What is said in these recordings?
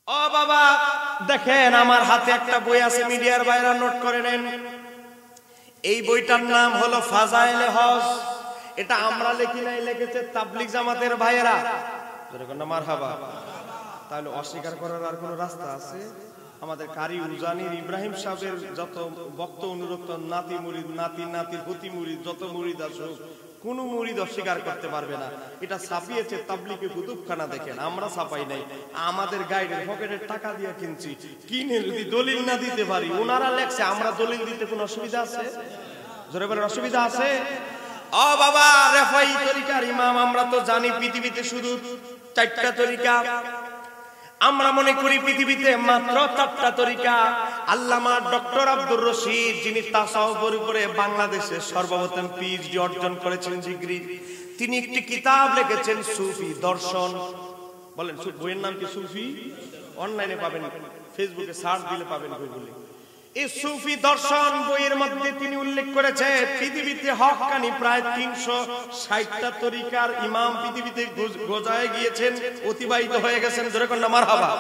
ও বাবা দেখেন, আমার হাতে একটা বই আছে, মিডিয়ার বাইরে নোট করে নেন। এই বইটার নাম হলো ফাজাইলে হজ। এটা আমরা লিখি নাই, লিখেছে তাবলিগ জামাতের ভাইয়েরা। যেরকম না মারহাবা। তাহলে অস্বীকার করার আর কোনো রাস্তা আছে? আমাদের কারি উজানির ইব্রাহিম সাহেবের যত ভক্ত অনুরক্ত নাতি মুরিদ, নাতি নাতির হতি মুরিদ, যত মুরিদ আছে কোন মুরিদ অস্বীকার করতে পারবে না। এটা ছাপিয়েছে তাবলিগে কুতুবখানা। দেখেন, আমরা ছাপাই নাই, আমাদের গাইডের পকেটের টাকা দিয়ে কিনছি। কিনে যদি দলিল না দিতে পারি, ওনারা লেখছে, আমরা দলিল দিতে কোনো অসুবিধা আছে? জোরে বলেন, অসুবিধা আছে? ও বাবা, রেফাই তরিকার ইমাম আমরা তো জানি পৃথিবীতে শুধু 4টা তরিকা। আমরা মনে করি পৃথিবীতে মাত্র 4টা তরিকা। আল্লামা ডক্টর আব্দুর রশিদ, যিনি তাসাউফের উপরে বাংলাদেশে সর্বপ্রথম পিএইচডি অর্জন করেছেন, ডিগ্রি, তিনি একটি কিতাব লিখেছেন সুফি দর্শন। বলেন, বইয়ের নাম কি? সুফি। অনলাইনে পাবেন, ফেসবুকে সার্চ দিলে পাবেন গুগলে। এই সুফি দর্শন বইয়ের মধ্যে তিনি উল্লেখ করেছে পৃথিবীতে হক্কানি প্রায় 360টা তরিকার ইমাম পৃথিবীতে গজায় গিয়েছেন, অতিবাহিত হয়ে গেছেন। যেরকম না মারহাবা।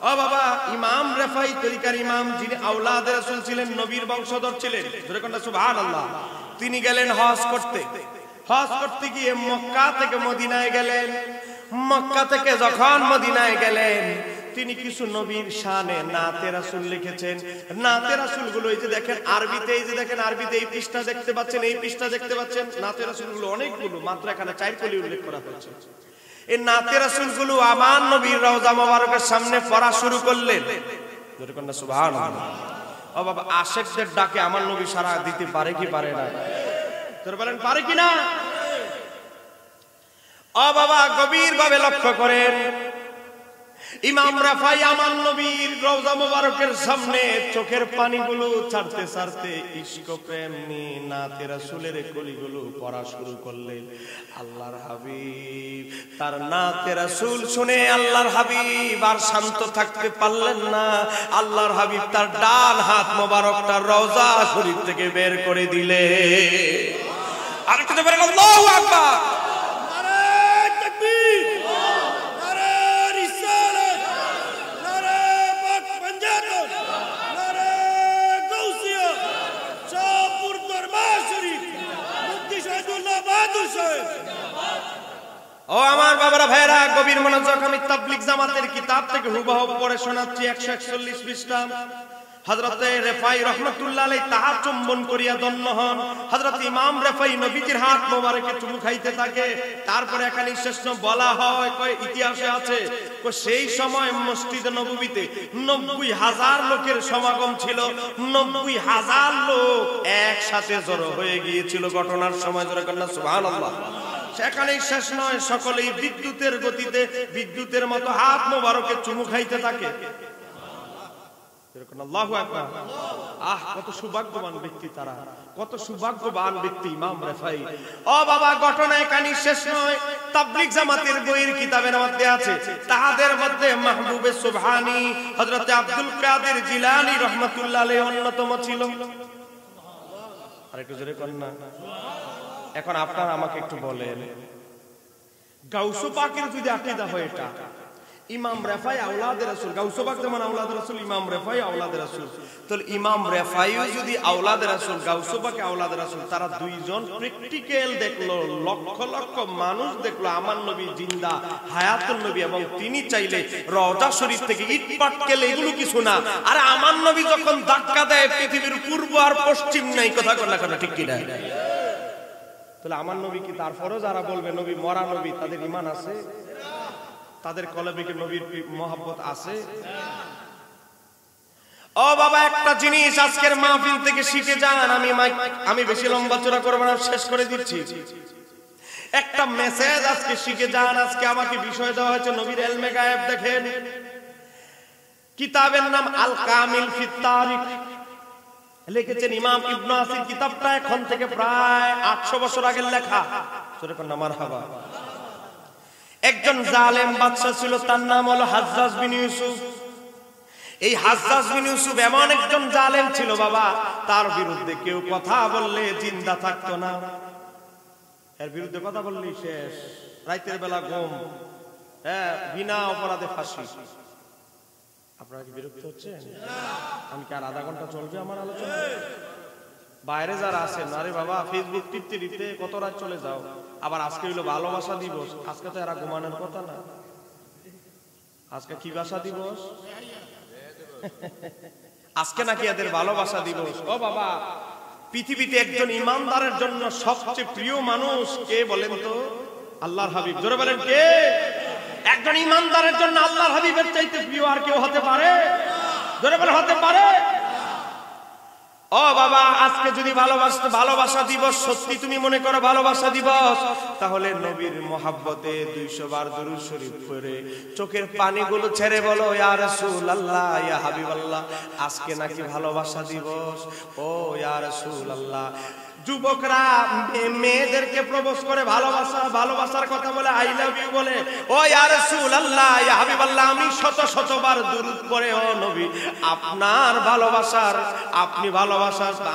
ও বাবা, ইমাম রেফাই তরিকার ইমাম, যিনি আওলাদে রাসূল ছিলেন, নবীর বংশধর ছিলেন, যেরকম না সুবহানাল্লাহ, তিনি গেলেন হজ করতে। হজ করতে গিয়ে মক্কা থেকে মদিনায় গেলেন। মক্কা থেকে যখন মদিনায় গেলেন, তিনি কিছু নবীর শানে নাতে রাসূল লিখেছেন। নাতে রাসূল গুলো এই যে দেখেন আরবিতে, এই যে দেখেন আরবিতে এই পৃষ্ঠা দেখতে পাচ্ছেন, এই পৃষ্ঠা দেখতে পাচ্ছেন। নাতে রাসূল গুলো অনেকগুলো, মাত্র এখানে 4 কলি উল্লেখ করা হয়েছে। এই নাতে রাসূল গুলো আমার নবীর রওজা মোবারকের সামনে পড়া শুরু করলেন। যেরকম না সুবহানাল্লাহ। ও বাবা, আশিকদের ডাকে আমার নবী সাড়া দিতে পারে কি পারে না? তোর বলেন, পারে কি না? ও বাবা, গভীর ভাবে লক্ষ্য করেন, ইমাম রাফাই আমার নবীর রওজা মোবারকের সামনে চোখের পানিগুলো ছাড়তে ছাড়তে ইশক প্রেম নিয়ে নাতে রাসূলের কলিগুলো পড়া শুরু করলেন। আল্লাহর হাবিব তার নাতে রাসূল শুনে আল্লাহর হাবিব আর শান্ত থাকতে পারলেন না। আল্লাহর হাবিব তার ডান হাত মোবারকটা রওজা শরীফ থেকে বের করে দিলে। আর একটু বলেন আল্লাহু আকবার। ও আমার বাবারা ভাইরা, গভীর মনোযোগ। আমি তাবলিগ জামাতের কিতাব থেকে হুবহু পড়ে শোনাচ্ছি। 141 পৃষ্ঠা। হযরতে রেফাই রাহমাতুল্লাহ আলাইহি তাহা চুম্বন করিয়া দন্ন হন। হযরত ইমাম রেফাই নবীজির হাত মোবারকে চুমু খাইতে থাকে। তারপরে এখানে শেষ বলা হয়, কয় ইতিহাসে আছে, সেই সময় মসজিদে নববীতে 90,000 লোকের সমাগম ছিল। 90,000 লোক একসাথে জড়ো হয়ে গিয়েছিল ঘটনার সময়। জোরে কন্যা সুবহানাল্লাহ। সেখানেই শেষ নয়, সকলেই বিদ্যুতের গতিতে বিদ্যুতের মতো হাত মোবারকে চুমু খাইতে থাকে। আল্লাহু আকবার। আহ, কত সৌভাগ্যবান ব্যক্তি তারা, কত সৌভাগ্যবান ব্যক্তি ইমাম রেফাই। ও বাবা, ঘটনা এখানে শেষ নয়। তাবলিগ জামাতের বইয়ের কিতাবের মধ্যে আছে, তাদের মধ্যে মাহবুবে সুবহানী হযরত আব্দুল কাদের জিলানী রাহমাতুল্লাহ আলাইহি অন্যতম ছিল। আরেকটু জোরে করেন না। এখন আপনারা আমাকে একটু বলেন, গাউসু পাকের যদি আকীদা হয় এটা, ইমাম রেফাই আওলাদে রাসূল, গাউসু পাক যেমন আওলাদে রাসূল, ইমাম রেফাই আওলাদে রাসূল, তাহলে ইমাম রেফাইও যদি আওলাদে রাসূল, গাউসু পাক আওলাদে রাসূল, তারা দুইজন প্র্যাকটিক্যাল দেখলো, লক্ষ লক্ষ মানুষ দেখলো আমার নবী জিন্দা হায়াতুন নবী, এবং তিনি চাইলে রওজা শরীফ থেকে ইট পাটকেল এগুলো কিছু না। আরে আমার নবী যখন ধাক্কা দেয়, পৃথিবীর পূর্ব আর পশ্চিম নাই, কথা কন না, কথা ঠিক কি না? তাহলে আমার নবী কি, তারপরও যারা বলবে নবী মরা নবী, তাদের ঈমান আছে? তাদের কলবে কি নবীর মহব্বত আছে? ও বাবা, একটা জিনিস আজকের মাহফিল থেকে শিখে যান। আমি বেশি লম্বা চড়া করব না, শেষ করে দিচ্ছি। একটা মেসেজ আজকে শিখে যান। আজকে আমাকে বিষয় দেওয়া হয়েছে নবীর ইলমে গায়েব। দেখেন, কিতাবের নাম আল কামিল ফি তারিখ, লিখেছেন ইমাম ইবনে আসির। কিতাবটা এখন থেকে প্রায় 800 বছর আগের লেখা। সূরা কন্যা মারহাবা। একজন জালেম বাদশা ছিল, তার নাম হলো হাজ্জাজ বিন ইউসুফ। এই হাজ্জাজ বিন ইউসুফ এমন একজন জালেম ছিল বাবা, তার বিরুদ্ধে কেউ কথা বললে জিন্দা থাকতো না। এর বিরুদ্ধে কথা বললেই শেষ, রাতের বেলা ঘুম, বিনা অপরাধে ফাঁসি। আপনারা কি বিরক্ত হচ্ছেন? আমি কি আর আধা ঘন্টা চলবে আমার আলোচনা? বাইরে যারা আছেন, আরে বাবা ফেসবুক টিপতে টিপতে কত রাত চলে যাও। আবার আজকে হইলো ভালোবাসা দিবস, আজকে তো এরা ঘুমানোর কথা না। আজকে কি ভাষা দিবস? আজকে নাকি এদের ভালোবাসা দিবস। ও বাবা, পৃথিবীতে একজন ইমানদারের জন্য সবচেয়ে প্রিয় মানুষ কে বলেন তো? আল্লাহর হাবিব। জোরে বলেন কে? একজন ইমানদারের জন্য আল্লাহর হাবিবের চাইতে প্রিয় আর কেউ হতে পারে? জোরে বলেন হতে পারে? ও বাবা, আজকে যদি ভালোবাসা দিবস সত্যি তুমি মনে করো ভালোবাসা দিবস, তাহলে নবীর মহাব্বতে 200 বার দুরূদ শরীফ পড়ে চোখের পানিগুলো ছেড়ে বলো, ইয়া রাসূলুল্লাহ, ইয়া হাবিবাল্লাহ, আজকে নাকি ভালোবাসা দিবস। ও ইয়া রাসূলুল্লাহ। যুবকরা মেয়েদেরকে প্রপোজ করে ভালোবাসার কথা বলে, আই লাভ ইউ বলে, ও ইয়া রাসূলুল্লাহ, ইয়া হাবিবাল্লাহ, আমি শতবার দুরূদ পড়ে, ও নবী আপনার আপনি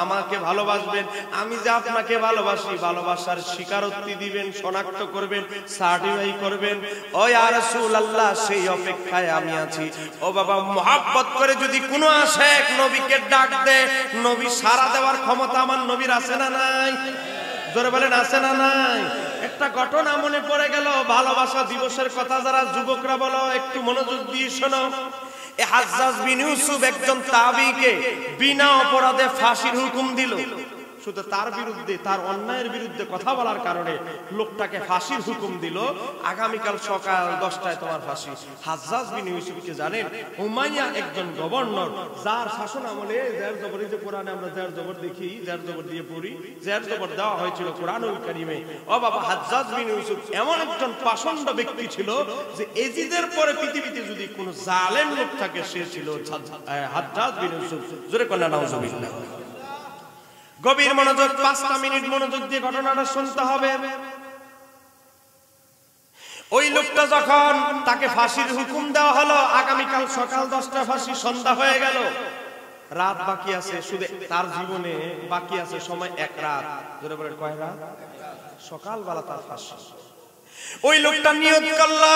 আমাকে ভালোবাসবেন, আমি যে আপনাকে ভালোবাসি, ভালোবাসার স্বীকারোক্তি দিবেন, শনাক্ত করবেন, সার্টিফাই করবেন। ও ইয়া রাসূলুল্লাহ, সেই অপেক্ষায় আমি আছি। ও বাবা, মহব্বত করে যদি কোনো আশিক নবীকে ডাক দেয়, নবী সাড়া দেওয়ার ক্ষমতা আমার নবীর আছে না নাই? জোরে বলেন আছে না নাই? একটা ঘটনা মনে পড়ে গেল ভালোবাসা দিবসের কথা। যারা যুবকরা বলো একটু মনোযোগ দিয়ে শোনো। হাজ্জাজ বিন ইউসুফ একজন তাবিকে বিনা অপরাধে ফাঁসির হুকুম দিল। শুধু তার বিরুদ্ধে, তার অন্যায়ের বিরুদ্ধে কথা বলার কারণে লোকটাকে ফাঁসির হুকুম দিল। আগামীকাল সকাল 10টায় তোমার ফাঁসি। হাজ্জাজ বিন ইউসুফকে জানেন, উমাইয়া একজন গভর্নর, যার শাসন আমলে জের জবর, যে কোরআনে আমরা জের জবর দেখি, জের জবর দিয়ে পড়ি, জের জবর দেওয়া হয়েছিল কোরআনুল কারীমে। ও বাবা, হাজ্জাজ বিন ইউসুফ এমন একজন পাষণ্ড ব্যক্তি ছিল যে এজিদের পরে পৃথিবীতে যদি কোনো জালেম লোক থাকে সে ছিল হাজ্জাজ বিন ইউসুফ। জোরে কন্যা নাউজুবিল্লাহ। গভীর মনোযোগ, 5টা মিনিট মনোযোগ দিয়ে ঘটনাটা শুনতে হবে। ওই লোকটা যখন তাকে ফাঁসির হুকুম দেওয়া হলো, আগামীকাল সকাল 10টা ফাঁসি, সন্ধ্যা হয়ে গেল, রাত বাকি আছে, শুধু তার জীবনে বাকি আছে সময় 1 রাত। ধরে বলেন কয় রাত? সকালবেলা তার ফাঁসি। ওই লোকটা নিয়ত করলো,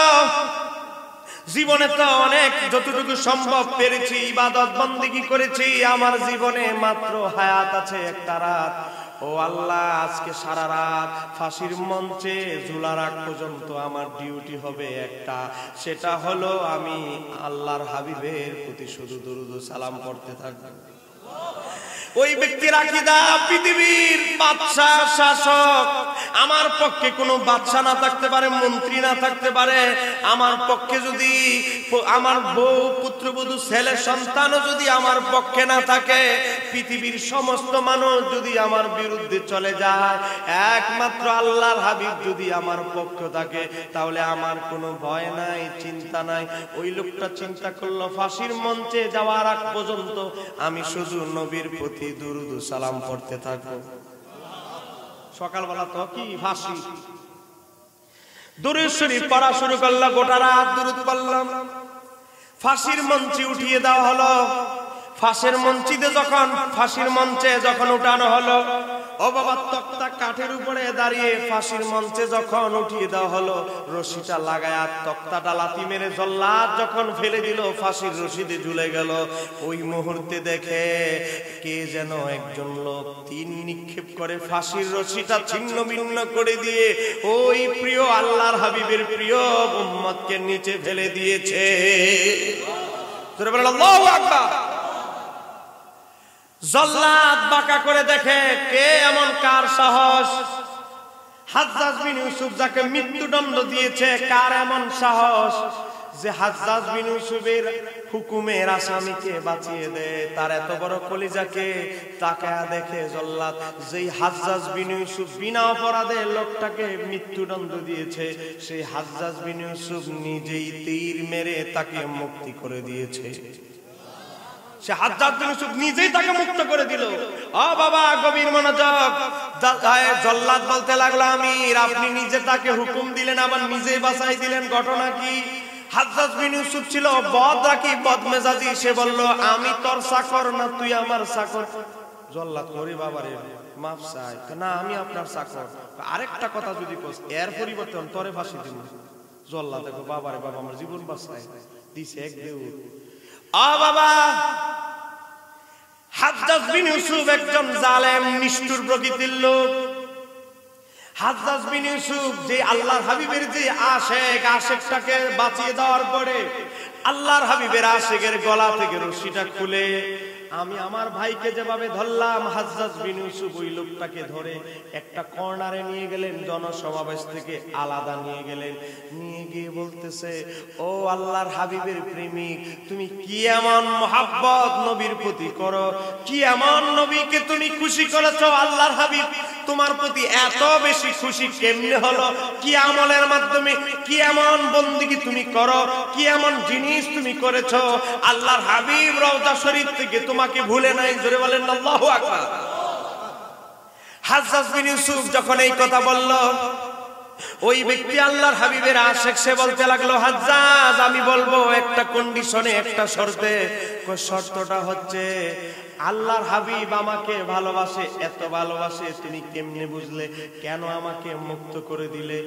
জীবনে তো অনেক যতটুকু সম্ভব পেরেছি, ইবাদত বন্দেগী করেছি, আমার জীবনে মাত্র হায়াত আছে 1টা রাত। ও আল্লাহ, আজকে সারা রাত ফাঁসির মঞ্চে ঝুলার আগ পর্যন্ত আমার ডিউটি হবে একটা, সেটা হলো আমি আল্লাহর হাবিবের প্রতি শুধু দরুদ ও সালাম পড়তে থাকবো। ওই ব্যক্তির আকীদা, পৃথিবীর বাদশা শাসক, আমার পক্ষে কোনো বাদশা না থাকতে পারে, মন্ত্রী না থাকতে পারে, আমার পক্ষে যদি আমার বউ, পুত্রবধূ, ছেলে সন্তানও যদি আমার পক্ষে না থাকে, পৃথিবীর সমস্ত মানুষ যদি আমার বিরুদ্ধে চলে যায়, একমাত্র আল্লাহর হাবিব যদি আমার পক্ষ থাকে, তাহলে আমার কোনো ভয় নাই, চিন্তা নাই। ওই লোকটা চিন্তা করলো, ফাঁসির মঞ্চে যাওয়ার আগ পর্যন্ত আমি শুধু নবীর প্রতি দুরুদ ও সালাম পড়তে থাকবো। সকালবেলা তো কি ফাঁসি, দুরূদ শরীফ পড়া শুরু করলো, গোটা রাত দুরূদ পড়লাম। ফাঁসির মঞ্চে উঠিয়ে দেওয়া হলো। ফাঁসির মঞ্চে যখন উঠানো হলো, ও বাবা, তক্তা কাঠের উপরে দাঁড়িয়ে ফাঁসির মঞ্চে যখন উঠিয়ে দেওয়া হলো, রশিটা লাগায়া তক্তাটা লাথি মেরে জল্লাদ যখন ফেলে দিল, ফাঁসির রশিতে ঝুলে গেল। ওই মুহূর্তে দেখে কে যেন একজন লোক তীর নিক্ষেপ করে ফাঁসির রশিটা ছিন্ন ভিন্ন করে দিয়ে ওই প্রিয় আল্লাহর হাবিবের প্রিয় উম্মতকে নিচে ফেলে দিয়েছে। জোরে বলেন আল্লাহু আকবার। জল্লাদ বাঁকা করে দেখে, কে এমন, কার সাহস? হাজ্জাজ বিন ইউসুফ যাকে মৃত্যুদণ্ড দিয়েছে, কার এমন সাহস যে হাজ্জাজ বিন ইউসুফের হুকুমের আসামিকে বাঁচিয়ে দেয়? তার এত বড় কলিজাকে তাকায়া দেখে জল্লাদ, যেই হাজ্জাজ বিন ইউসুফ বিনা অপরাধে লোকটাকে মৃত্যুদণ্ড দিয়েছে, সেই হাজ্জাজ বিন ইউসুফ নিজেই তীর মেরে তাকে মুক্তি করে দিয়েছে। সে হাজ্জাজ বিন ইউসুফ নিজেই তাকে মুক্ত করে দিল। ও বাবা, গভীর মনোযোগ। জল্লাদ বলতে লাগলো, আমির, আপনি নিজে তাকে হুকুম দিলেন, আবার নিজেই বাঁচাই দিলেন, ঘটনা কি? হাজ্জাজ বিন ইউসুফ ছিল বদরাকি, বদমেজাজি। সে বলল, আমি তোর চাকর না, তুই আমার চাকর। জল্লাদ করি, বাবারে মাফ চাই, না আমি আপনার চাকর। আরেকটা কথা যদি কস, এর পরিবর্তন তোরে ফাঁসি দিব। জল্লাদ দেখো, বাবারে বাবা, আমার জীবন বাঁচায় দিছে এক দেউ। বাবা, হাজ্জাজ বিন ইউসুফ একজন জালেম নিষ্ঠুর প্রকৃতির লোক। হাজ্জাজ বিন ইউসুফ যে আল্লাহর হাবিবের যে আশেকটাকে বাঁচিয়ে দেওয়ার পরে আল্লাহর হাবিবের আশেকের গলা থেকে রশিটা খুলে আমি আমার ভাইকে যেভাবে ধরলাম, হাজ্জাজ বিন ইউসুফ ওই লোকটাকে ধরে একটা কর্নারে নিয়ে গেলেন, জনসমাবেশ থেকে আলাদা নিয়ে গেলেন। নিয়ে গিয়ে বলতেছে, ও আল্লাহর হাবিবের প্রেমিক, তুমি কি এমন মহাব্বত নবীর প্রতি করো, কি এমন নবীকে তুমি খুশি করেছো? আল্লাহর হাবিব তোমার প্রতি এত বেশি খুশি কেমনে হলো? কি আমলের মাধ্যমে, কি এমন বন্দেগী তুমি করো, কি এমন জিনিস তুমি করেছো? আল্লাহর হাবিব রওজা শরীফ থেকে তোমাকে ভুলে নাই। জোরে বলেন আল্লাহু আকবার। হাজ্জাজ বিন ইউসুফ যখন এই কথা বলল, ওই ব্যক্তি আল্লাহর হাবিবের আশেক, সে বলতে লাগলো, হাজ্জাজ আমি বলবো একটা কন্ডিশনে, একটা শর্তে। শর্তটা হচ্ছে আল্লাহর হাবিব আমাকে ভালোবাসে, এত ভালোবাসে তুমি কেমনে বুঝলে? কেন আমাকে মুক্ত করে দিলে?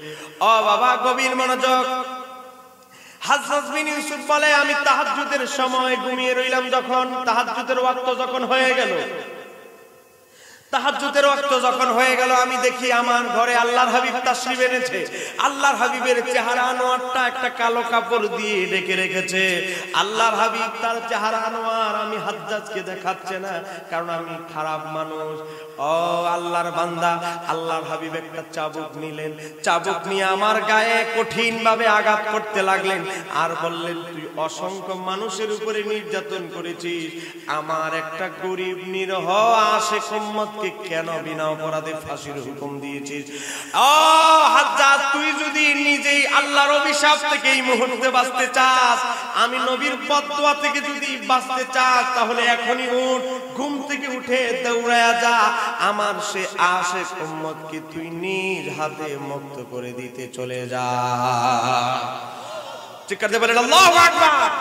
ও বাবা, গভীর মনোযোগ। হাজ্জাজ বিন ইউসুফ বলে, আমি তাহাজ্জুদের সময় ঘুমিয়ে রইলাম, যখন তাহাজ্জুদের ওয়াক্ত যখন হয়ে গেল, তাহাজ্জুদের ওয়াক্ত যখন হয়ে গেল, আমি দেখি আমার ঘরে আল্লাহর হাবিব তাশরিফ এনেছে। আল্লাহর হাবিবের চেহারা আনোয়ারটা একটা কালো কাপড় দিয়ে ঢেকে রেখেছে। আল্লাহর হাবিব তার চেহারা আনোয়ার আমি হাজ্জাজকে দেখাচ্ছে না, কারণ আমি খারাপ মানুষ। ও আল্লাহর বান্দা, আল্লাহর হাবিব একটা চাবুক নিলেন, চাবুক নিয়ে আমার গায়ে কঠিন ভাবে আঘাত করতে লাগলেন, আর বললেন, তুই অসংখ্য মানুষের উপরে নির্যাতন করেছিস, আমার একটা গরিব নিরহ আশেক উম্মতকে কেন বিনা অপরাধে ফাঁসির হুকুম দিয়েছিস? ও হাজ্জাজ, তুই যদি নিজেই আল্লাহর অভিশাপ থেকে এই মুহূর্তে বাঁচতে চাস, আমি নবীর বদদুয়া থেকে যদি বাঁচতে চাস, তাহলে এখনই উঠ, ঘুম থেকে উঠে দৌড়ায়া যা, আমার সে আশেক উম্মতকে তুই নিজ হাতে মুক্ত করে দিতে চলে যা। ঠিক করতে পারেন আল্লাহু আকবার।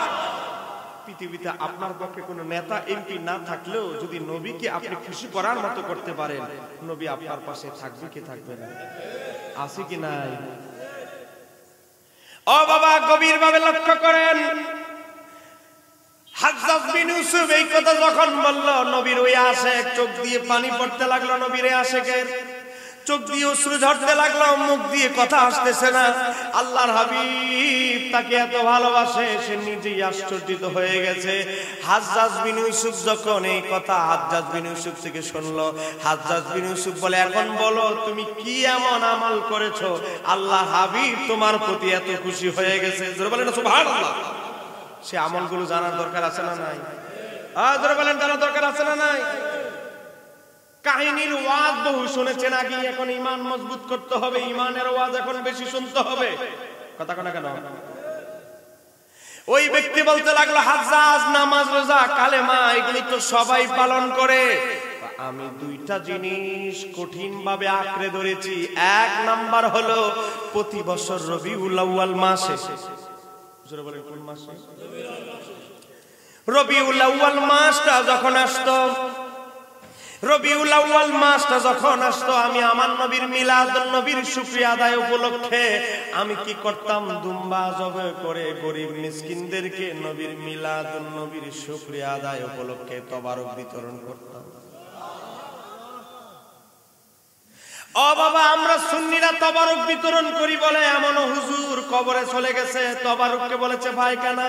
পৃথিবীতে আপনার পক্ষে কোন নেতা এমপি না থাকলেও যদি নবীকে আপনি খুশি করার মতো করতে পারেন, নবী আপনার পাশে থাকবে কি থাকবে না? আছে কি নাই? ও বাবা, গভীর ভাবে লক্ষ্য করেন। হাজ্জাজ বিন ইউসুফ এই কথা যখন বলল, নবীর ওই আশেক চোখ দিয়ে পানি পড়তে লাগলো, নবীর আশেকের চোখ দিয়ে অশ্রু ঝরতে লাগলো, মুখ দিয়ে কথা আসতেছে না। আল্লাহর হাবিব তাকে এত ভালোবাসে, সে নিজেই আশ্চর্যিত হয়ে গেছে। হাজ্জাজ বিন ইউসুফ যখন এই কথা হাজ্জাজ বিন ইউসুফ থেকে শুনলো, হাজ্জাজ বিন ইউসুফ বলে, এখন বলো তুমি কি এমন আমল করেছো আল্লাহর হাবিব তোমার প্রতি এত খুশি হয়ে গেছে? জোরে বলেন সুবহানাল্লাহ। সে আমলগুলো জানার দরকার আছে না নাই? জোরে বলেন, জানার দরকার আছে না নাই? কাহিনীর ওয়াজ বহু শুনেছেন আগে, এখন ঈমান মজবুত করতে হবে, ঈমানের ওয়াজ এখন বেশি শুনতে হবে। কথা কোনা কেন? ওই ব্যক্তি বলতে লাগলো, হাজ্জাজ, নামাজ, রোজা, কালেমা এগুলি তো সবাই পালন করে, আমি দুইটা জিনিস কঠিন ভাবে আঁকড়ে ধরেছি। এক নাম্বার হলো প্রতি বছর রবিউল আউয়াল মাসে, জোরে বলেন কোন মাসে? রবিউল আউয়াল মাসটা যখন আসতো, রবিউল আউয়াল মাসটা যখন আসতো, আমি আমার নবীর মিলাদুন নবীর শুকরিয়া আদায় উপলক্ষে আমি কি করতাম? দুম্বা জবাই করে গরিব মিসকিনদেরকে নবীর মিলাদুন নবীর শুকরিয়া আদায় উপলক্ষে তবারক বিতরণ করতাম। ও বাবা, আমরা সুন্নিরা তবারক বিতরণ করি বলে এমন হুজুর কবরে চলে গেছে, তবারককে বলেছে পায়খানা।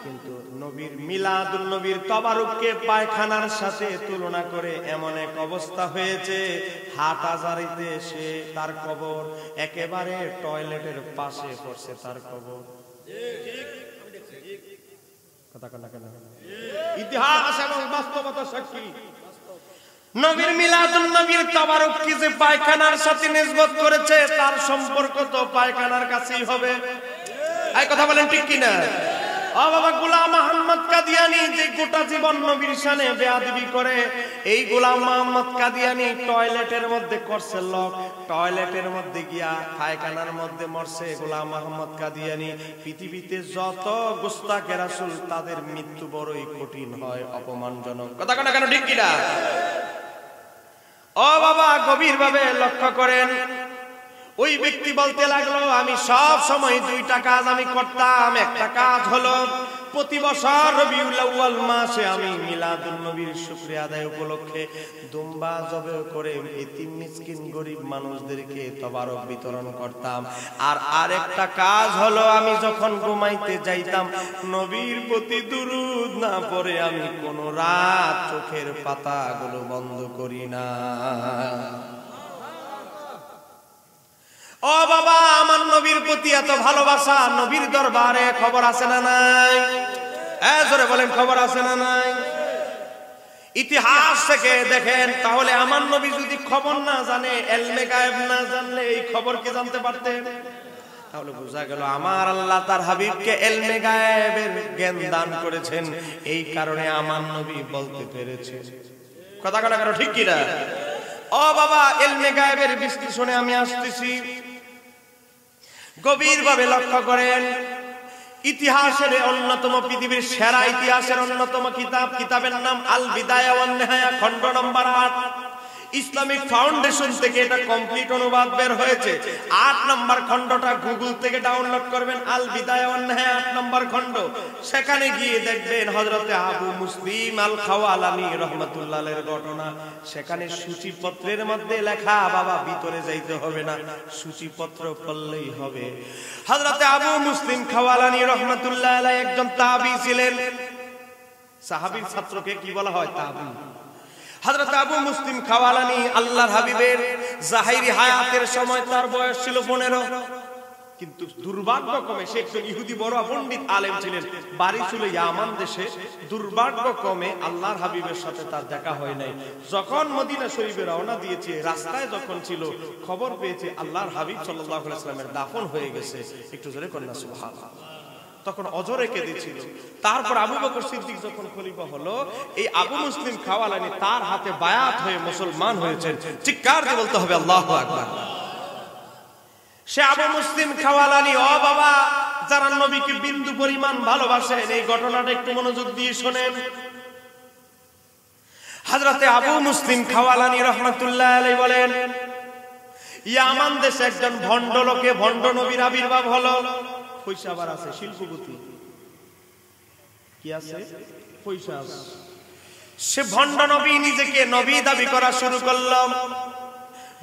কিন্তু নবীর মিলাদুন নবীর তবারককে পায়খানার সাথে তুলনা করে এমন এক অবস্থা হয়েছে, হাটহাজারীতে সে তার কবর একেবারে টয়লেটের পাশে পড়ছে তার কবর। ইতিহাস এবং বাস্তবতা সাক্ষী। নবীর মিলাদুন নবীর তবারককে যে পায়খানার সাথে নিসবত করেছে, তার সম্পর্ক তো পায়খানার কাছেই হবে। এই কথা বলেন ঠিক কিনা? ও বাবা, গোলাম মোহাম্মদ কাদিয়ানী যে গোটা জীবন নবীর শানে বেয়াদবি করে, এই গোলাম মোহাম্মদ কাদিয়ানী টয়লেটের মধ্যে করছে লক, টয়লেটের মধ্যে গিয়া পায়খানার মধ্যে মরছে গোলাম মোহাম্মদ কাদিয়ানী। পৃথিবীতে যত গোস্তাকে রাসূল, তাদের মৃত্যু বড়ই কঠিন হয়, অপমানজনক। কথা কেন ঠিক কিনা? ও বাবা, গভীর ভাবে লক্ষ্য করেন। ওই ব্যক্তি বলতে লাগলো, আমি সব সময় দুইটা কাজ আমি করতাম। একটা কাজ হলো প্রতি বছর রবিউল আউয়াল মাসে আমি মিলাদুন নবীর শুকরিয়া আদায় উপলক্ষে দুম্বা জবে করে এতিম মিসকিন গরিব মানুষদেরকে তবারক বিতরণ করতাম। আর আরেকটা কাজ হলো আমি যখন ঘুমাইতে যাইতাম নবীর প্রতি দুরূদ না পড়ে আমি কোন রাত চোখের পাতাগুলো বন্ধ করি না। ও বাবা, আমার নবীর প্রতি এত ভালোবাসা, নবীর দরবারে খবর আছে না নাই? জোরে বলেন, খবর আছে না নাই? ইতিহাস থেকে দেখেন, তাহলে আমার নবী যদি খবর না জানে, ইলমে গায়েব না জানলে এই খবর কি জানতে পারতেন? তাহলে বোঝা গেল আমার আল্লাহ তার হাবিবকে ইলমে গায়েবের জ্ঞান দান করেছেন, এই কারণে আমার নবী বলতে পেরেছে। কথা কথা কেন, ঠিক কি না? ও বাবা, ইলমে গায়েবের বিশ্লেষণে আমি আসতেছি। গভীরভাবে লক্ষ্য করেন, ইতিহাসের অন্যতম, পৃথিবীর সেরা ইতিহাসের অন্যতম কিতাবের নাম আল বিদায়া ওয়ান নিহায়া, খণ্ড নম্বর 8। ইসলামিক ফাউন্ডেশন থেকে এটা কমপ্লিট অনুবাদ বের হয়েছে। 8 নম্বর খণ্ডটা গুগল থেকে ডাউনলোড করবেন, আল বিদায়া ওয়ান নিহায়া 8 নম্বর খণ্ড। সেখানে গিয়ে দেখবেন হযরতে আবু মুসলিম আল খাওয়ালানী রাহমাতুল্লাহ আলাইহির ঘটনা। সেখানে সূচিপত্রের মধ্যে লেখা, বাবা ভিতরে যাইতে হবে না, সূচিপত্র পড়লেই হবে। হযরতে আবু মুসলিম খাওয়ালানী রাহমাতুল্লাহ আলাইহি একজন তাবী ছিলেন। সাহাবীর ছাত্রকে কি বলা হয়? তাবী। হযরত আবু মুসলিম খাওয়ালানী আল্লাহর হাবিবের জাহিরি হায়াতের সময় তার বয়স ছিল 15। কিন্তু দুর্ভাগ্যক্রমে সে একজন ইহুদি বড় পণ্ডিত আলেম ছিলেন, বাড়ি ছিল ইয়ামান দেশে। দুর্ভাগ্যক্রমে আল্লাহর হাবিবের সাথে তার দেখা হয় নাই। যখন মদিনা শরীফে রওনা দিয়েছে, রাস্তায় যখন ছিল খবর পেয়েছে আল্লাহর হাবিব সাল্লাল্লাহু আলাইহি ওয়াসাল্লামের দাফন হয়ে গেছে। একটু জোরে কন্যা সুবহানাল্লাহ। তখন অজরে কেঁদেছিল। তারপর আবু বকর সিদ্দিক যখন খলিফা হলো, এই আবু মুসলিম খাওয়ালানী তার হাতে বায়াত হয়ে মুসলমান হয়েছেন। চিৎকার দিয়ে বলতে হবে আল্লাহু আকবার। সে আবু মুসলিম খাওয়ালানী, ও বাবা, যারা নবীকে বিন্দু পরিমাণ ভালোবাসেন এই ঘটনাটা একটু মনোযোগ দিয়ে শোনেন। হযরতে আবু মুসলিম খাওয়ালানী রাহমাতুল্লাহ আলাইহি বলেন, ইয়ামান দেশে একজন ভণ্ড লোকে ভণ্ড নবীর আবির্ভাব হলো। পয়সা আবার আছে, শিল্পপতি কি আছে, পয়সা আছে। সে ভণ্ড নবী নিজেকে নবী দাবি করা শুরু করল।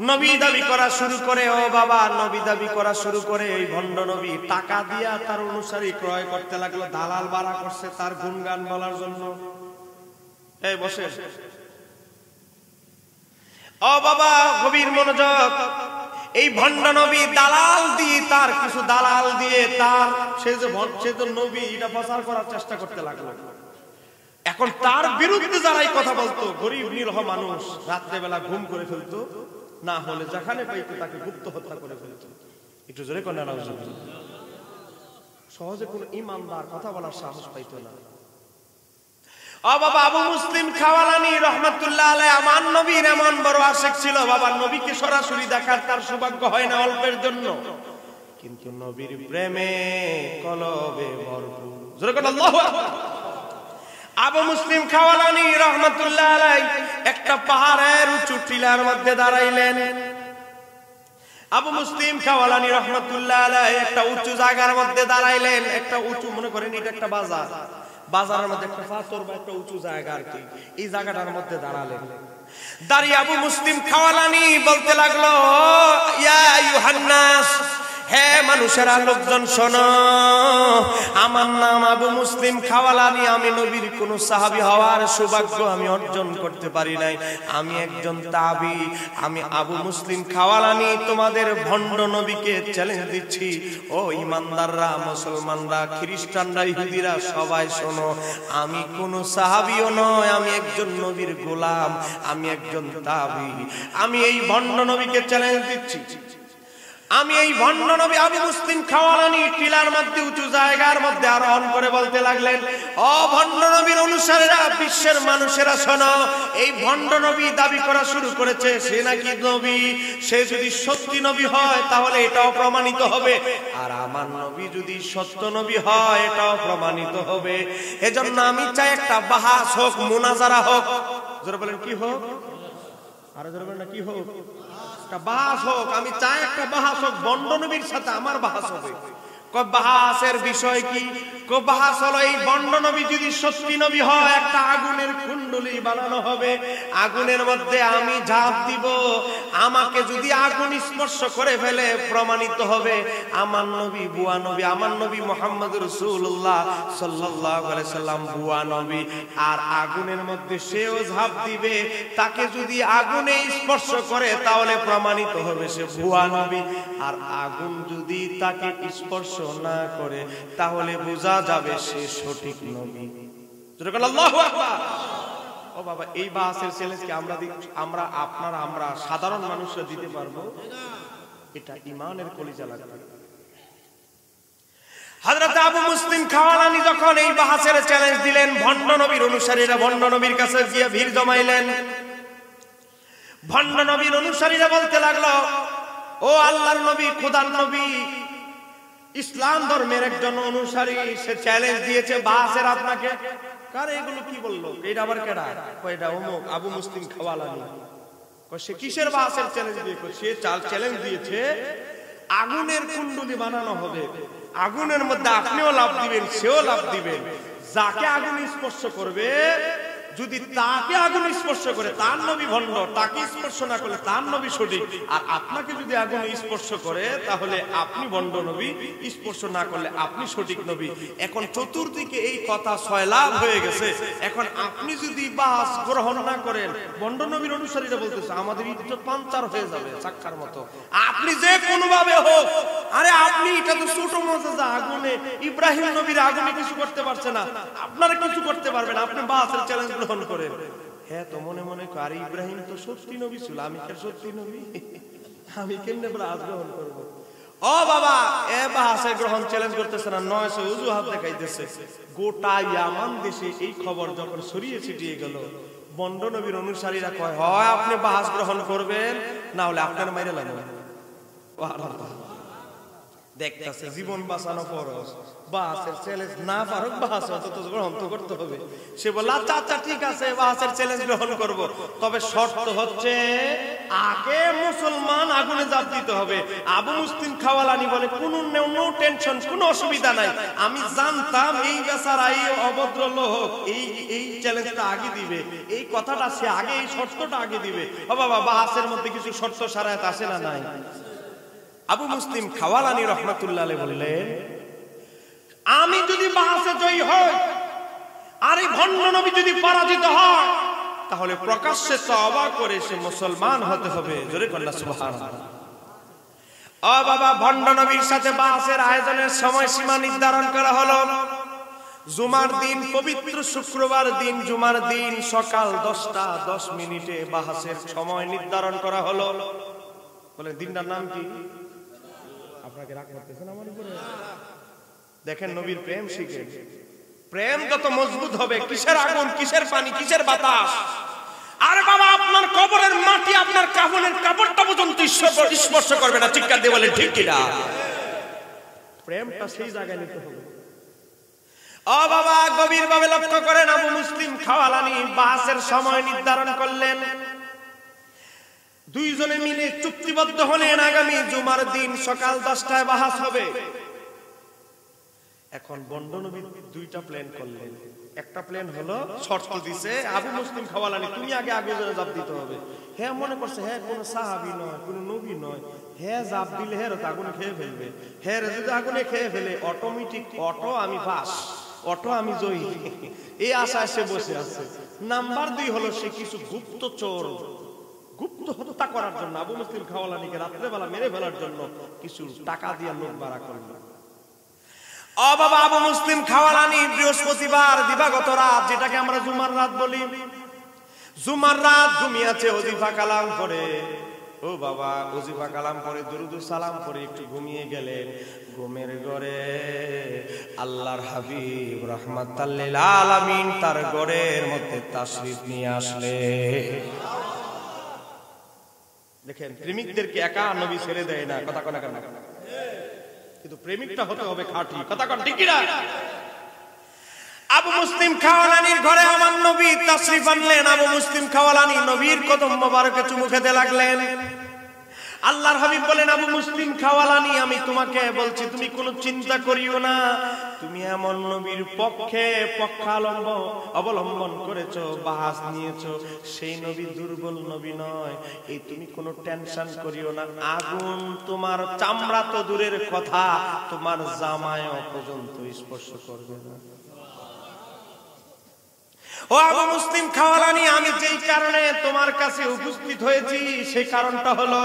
নবী দাবি করা শুরু করে, ও বাবা, নবী দাবি করা শুরু করে এই ভণ্ড নবী টাকা দিয়া তার অনুসারী ক্রয় করতে লাগলো। দালাল বাড়া করছে তার গুণগান বলার জন্য। এই বসে, ও বাবা, গভীর মনোযোগ। এই ভণ্ড নবী দালাল দিয়ে, তার কিছু দালাল দিয়ে তার সে যে নবী এটা প্রচার করার চেষ্টা করতে লাগলো। এখন তার বিরুদ্ধে যারাই কথা বলতো, গরিব নিরহ মানুষ রাত্রে বেলা ঘুম করে ফেলতো, না হলে যেখানে পাইতো তাকে গুপ্ত হত্যা করে ফেলতো। একটু জোরে কন্যা নাউজুবিল্লাহ। সহজে কোন ইমানদার কথা বলার সাহস পাইতো না। ও বাবা, আবু মুসলিম খাওয়ালানী রাহমাতুল্লাহ আলাইহি আমার নবীর এমন বড় আশিক ছিল, বাবা, নবীকে সরাসরি দেখার তার সৌভাগ্য হয় না অল্পের জন্য, কিন্তু নবীর প্রেমে কলবে ভরপুর। জোরে কন্যা আল্লাহু আকবার। আবু মুসলিম খাওয়ালানী রাহমাতুল্লাহ আলাইহি একটা পাহাড়ের উঁচু টিলার মধ্যে দাঁড়াইলেন। আবু মুসলিম খাওয়ালানী রাহমাতুল্লাহ আলাইহি একটা উঁচু জায়গার মধ্যে দাঁড়াইলেন। একটা উঁচু, মনে করেন এটা একটা বাজার, বাজারের মধ্যে একটা পাথর বা একটা উঁচু জায়গা আর কি, এই জায়গাটার মধ্যে দাঁড়ালেন। দাঁড়িয়ে আবু মুসলিম খাওয়ালানী বলতে লাগলো, ইয়া আইয়ুহান নাস, হে মানুষেরা, লোকজন শোনো, আমার নাম আবু মুসলিম খাওয়ালানী। আমি নবীর কোন সাহাবী হওয়ার সৌভাগ্য আমি অর্জন করতে পারি নাই। আমি একজন তাবী। আমি আবু মুসলিম খাওয়ালানী তোমাদের ভণ্ড নবীকে চ্যালেঞ্জ দিচ্ছি। ও ইমানদাররা, মুসলমানরা, খ্রিস্টানরা, ইহুদিরা, সবাই শোনো, আমি কোন সাহাবীও নয়, আমি একজন নবীর গোলাম, আমি একজন তাবী। আমি এই ভণ্ড নবীকে চ্যালেঞ্জ দিচ্ছি। আমি এই ভণ্ড নবী আবু মুসলিম খাওয়ালানী টিলার মধ্যে উঁচু জায়গার মধ্যে আরোহণ করে বলতে লাগলেন, ও ভণ্ড নবীর অনুসারীরা, বিশ্বের মানুষেরা শোনো, এই ভণ্ড নবী দাবি করা শুরু করেছে সে নাকি নবী। সে যদি সত্যি নবী হয় তাহলে এটাও প্রমাণিত হবে, আর আমার নবী যদি সত্য নবী হয় এটাও প্রমাণিত হবে। এজন্য আমি চাই একটা বাহাস হোক, মুনাজারা হোক। জোরে বলেন কি হোক? আরো জোরে বলেন না কি হোক? একটা বাহাস হোক, আমি চাই একটা বাহাস হোক, বন্ড নবীর সাথে আমার বাহাস হবে। বাহাসের বিষয় কি? বাহাস হলো এই বন্ড নবী যদি সত্যি নবী হয়, একটা আগুনের কুণ্ডলী বানানো হবে, আগুনের মধ্যে আমি ঝাঁপ দিব, আমাকে যদি আগুন স্পর্শ করে ফেলে প্রমাণিত হবে আমার নবী বুয়া নবী, আমার নবী মুহাম্মদ রাসূলুল্লাহ সাল্লাল্লাহু আলাইহি সাল্লাম বুয়া নবী। আর আগুনের মধ্যে সেও ঝাঁপ দিবে, তাকে যদি আগুনে স্পর্শ করে তাহলে প্রমাণিত হবে সে বুয়া নবী। আর আগুন যদি তাকে স্পর্শ না করে তাহলে বোঝা যাবে সে সঠিক নবী। আল্লাহু আকবার। ও বাবা, এই বাসের চ্যালেঞ্জ কি আমরা আপনারা আমরা সাধারণ মানুষরা দিতে পারবো? এটা ঈমানের কলিজা লাগবে। হযরত আবু মুসলিম খাওয়ালানি যখন এই বাহাসের চ্যালেঞ্জ দিলেন, ভণ্ড নবীর অনুসারীরা ভণ্ড নবীর কাছে গিয়ে ভিড় জমাইলেন। ভণ্ড নবীর অনুসারীরা বলতে লাগলো, ও আল্লাহর নবী, খোদার নবী, ইসলাম ধর্মের একজন অনুসারী, সে চ্যালেঞ্জ দিয়েছে বাহাসের আপনাকে। কারে এগুলো কি বললো? এটা আবার কেডা? কয়টা অমুক আবু মুসলিম খাওয়ালানি। সে কিসের বাহাসের চ্যালেঞ্জ দিয়েছে? সে চ্যালেঞ্জ দিয়েছে আগুনের কুণ্ডলী বানানো হবে, আগুনের মধ্যে আপনিও লাফ দিবেন, সেও লাফ দিবেন, যাকে আগুন স্পর্শ করবে, যদি তাকে আগুন স্পর্শ করে তার নবী ভণ্ড, তাকে স্পর্শ না করলে তার নবী সঠিক। আর আপনাকে যদি আগুন স্পর্শ করে তাহলে আপনি ভণ্ড নবী, স্পর্শ না করলে আপনি সঠিক নবী। এখন চতুর্দিকে এই কথা সয়লাভ হয়ে গেছে। এখন আপনি যদি বাস গ্রহণ না করেন, ভণ্ড নবীর অনুসারীরা বলতেছে আমাদের ইজ্জত পাঞ্চার হয়ে যাবে চাক্কার মতো। আপনি যে কোনো ভাবে হোক, আরে আপনি এটা তো ছোট মজা, আগুনে ইব্রাহিম নবীর আগুনে কিছু করতে পারছে না, আপনারা কিছু করতে পারবেন, আপনি বাসের চ্যালেঞ্জ গ্রহণ করেন। হ্যাঁ, তো মনে মনে আর ইব্রাহিম তো সত্যি নবী ছিল, আমি কে সত্যি নবী, আমি কেমনে বাস গ্রহণ করবো? ও বাবা, এ বাসে গ্রহণ চ্যালেঞ্জ করতেছে না, 900 অজুহাত দেখাইতেছে। গোটা ইয়ামান দেশে এই খবর যখন ছড়িয়ে ছিটিয়ে গেল, বন্ড নবীর অনুসারীরা কয়, হয় আপনি বাস গ্রহণ করবেন, না হলে আপনার মাইরে লাগবে। দেখতেছে জীবন বাঁচানো ফরজ, বাসের চ্যালেঞ্জ না পারুক, বাস অন্তত গ্রহণ তো করতে হবে। সে বলে আচ্ছা আচ্ছা ঠিক আছে, বাসের চ্যালেঞ্জ গ্রহণ করব, তবে শর্ত হচ্ছে আগে মুসলমান আগুনে ঝাঁপ দিতে হবে। আবু মুসলিম খাওয়ালানি বলে কোনো নো টেনশন, কোনো অসুবিধা নাই, আমি জানতাম এই বেচারা এই অভদ্র লোক এই চ্যালেঞ্জটা আগে দিবে, এই কথাটা সে আগে, এই শর্তটা আগে দিবে। ও বাবা, বাসের মধ্যে কিছু শর্ত সারায়াত আসে না নাই? আবু মুসলিম খাওয়ালানি রহমাতুল্লাহ আলাইহি বললেন, আমি যদি বাহাসে জয়ী হই আর এই ভণ্ড নবী যদি পরাজিত হয়, তাহলে প্রকাশ্যে তওবা করে সে মুসলমান হতে হবে। জোরে বলেন সুবহানাল্লাহ। ও বাবা, ভণ্ড নবীর সাথে বাহাসের আয়োজনের সময়সীমা নির্ধারণ করা হলো। জুমার দিন, পবিত্র শুক্রবার দিন, জুমার দিন সকাল 10টা 10 বাহাসের সময় নির্ধারণ করা হলো। বলে দিনটার নাম কি? আপনাকে রাগ করতেছেন আমার উপরে? দেখেন, নবীর প্রেম শিখে, প্রেম যত মজবুত হবে, কিসের আগুন, কিসের পানি, কিসের বাতাস, আরে বাবা আপনার কবরের মাটি আপনার কাফনের কাপড়টা পর্যন্ত স্পর্শ করবে না। চিৎকার দিয়ে বলেন ঠিক কিনা? প্রেমটা সেই জায়গায় নিতে হবে। ও বাবা, গভীর ভাবে লক্ষ্য করেন, আবু মুসলিম খাওয়ালানি বাসের সময় নির্ধারণ করলেন। দুইজনে মিলে চুক্তিবদ্ধ হলেন আগামী জুমার দিন সকাল 10টায় বাহাস হবে। এখন বন্ড নবী দুইটা প্ল্যান করলেন। একটা প্ল্যান হলো, শর্ত দিছে আবু মুসলিম খাওয়ালানি তুমি আগে আগুনে ঝাঁপ দিতে হবে। হ্যাঁ মনে করছে হ্যাঁ কোনো সাহাবী নয়, কোনো নবী নয়, হ্যাঁ ঝাঁপ দিলে হ্যাঁ আগুনে খেয়ে ফেলবে, হ্যাঁ যদি আগুনে খেয়ে ফেলে অটোমেটিক অটো আমি পাস, অটো আমি জয়ী, এই আশায় সে বসে আছে। নাম্বার 2 হলো সে কিছু গুপ্তচর, গুপ্ত হত্যা করার জন্য আবু মুসলিম খাওয়ালানিকে রাত্রেবেলা মেরে ফেলার জন্য কিছু টাকা দিয়ে লোক ভাড়া করলো। ও বাবা, আবু মুসলিম খাওয়ালানি বৃহস্পতিবার দিবাগত রাত, যেটাকে আমরা জুমার রাত বলি, জুমার রাত ঘুমিয়েছে ওজিফা কালাম করে। ও বাবা, ওজিফা কালাম করে দুরুদ সালাম করে একটু ঘুমিয়ে গেলেন। ঘুমের ঘরে আল্লাহর হাবিব রাহমাতাল লিল আলামিন তার ঘরের মধ্যে তাশরীফ নিয়ে আসলেন। দেখেন, প্রেমিকদেরকে একা নবী ছেড়ে দেয় না, কথা কোনা কেন? কিন্তু প্রেমিকটা হতে হবে খাঁটি, কথা কোন ঠিক কিনা? আবু মুসলিম খাওয়ালানির ঘরে আমার নবী তাশরীফ আনলেন। আবু মুসলিম খাওয়ালানি নবীর কদম মোবারকে চুমু খেতে লাগলেন। আল্লাহর হাবিব বলেন, আবু মুসলিম খাওয়ালানি, আমি তোমাকে বলছি তুমি কোনো চিন্তা করিও না, তুমি এমন নবীর পক্ষে অবলম্বন করেছো, বাহাস নিয়েছো, সেই নবী দুর্বল নবী নয়, এই তুমি কোনো টেনশন করিও না। আগুন তোমার চামড়া তো দূরের কথা, তোমার জামায় পর্যন্ত স্পর্শ করবে না। ও আবু মুসলিম খাওয়ালানি, আমি যেই কারণে তোমার কাছে উপস্থিত হয়েছি সেই কারণটা হলো,